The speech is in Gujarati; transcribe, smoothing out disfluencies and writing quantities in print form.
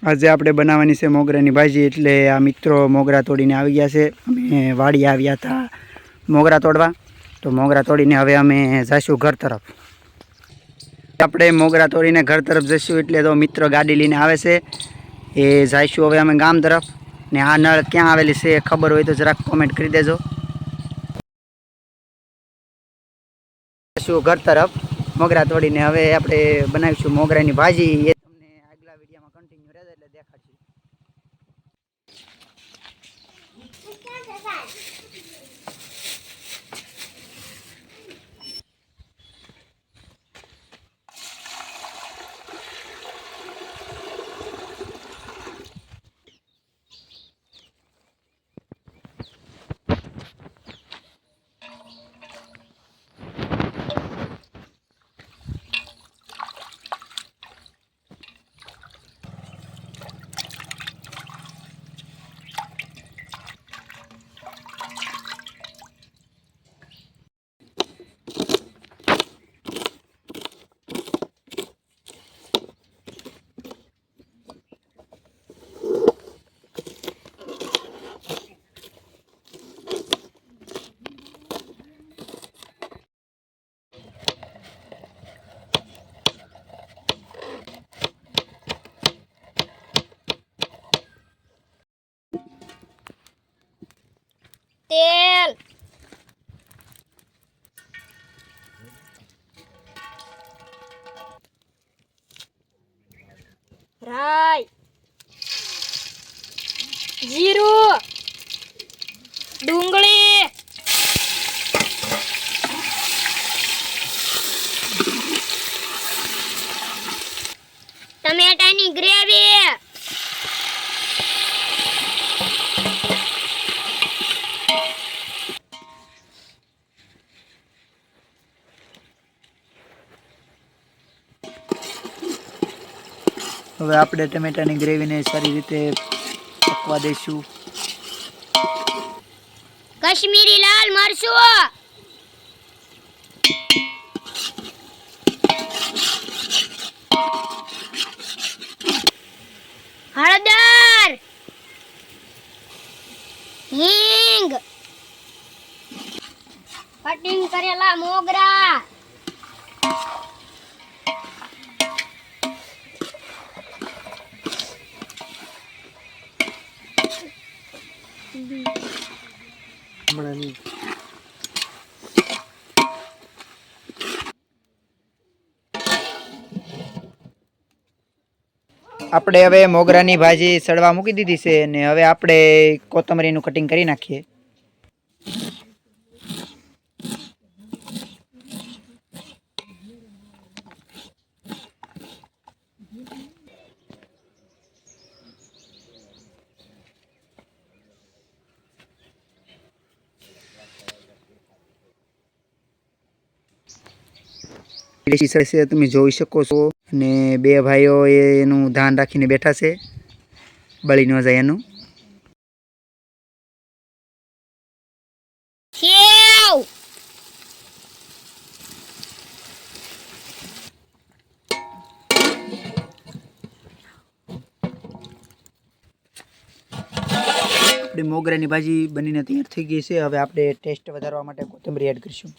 આજે આપણે બનાવવાની છે મોગરાની ભાજી। એટલે આ મિત્રો મોગરા તોડીને આવી ગયા છે। અમે વાડી આવ્યા હતા મોગરા તોડવા, તો મોગરા તોડીને હવે અમે જઈશું ઘર તરફ। આપણે મોગરા તોડીને ઘર તરફ જઈશું એટલે તો મિત્રો ગાડી લઈને આવે છે, એ જઈશું હવે અમે ગામ તરફ। ને આ નળ ક્યાં આવેલી છે ખબર હોય તો જરાક કોમેન્ટ કરી દેજો। જઈશું ઘર તરફ મોગરા તોડીને, હવે આપણે બનાવીશું મોગરાની ભાજી। એ તમને આગલા વિડીયોમાં કન્ટિન્યુ રહેશે એટલે દેખાડશું। तेल राई जीरु डूंगળી टमेटानी ग्रेवी હવે આપણે ટમેટાની ગ્રેવીને સારી રીતે પકવા દઈશું। कश्मीरी लाल मरचું हळदर हींग कटिंग करेला मोगरा આપણે હવે મોગરાની ભાજી સડવા મૂકી દીધી છે, અને હવે આપણે કોથમરીનું કટિંગ કરી નાખીએ। તમે જોઈ શકો છો, અને બે ભાઈઓ એનું ધ્યાન રાખીને બેઠા છે, બળી ન જાય એનું। આપણી મોગરાની ભાજી બનીને તૈયાર થઈ ગઈ છે। હવે આપણે ટેસ્ટ વધારવા માટે કોથમરી એડ કરીશું।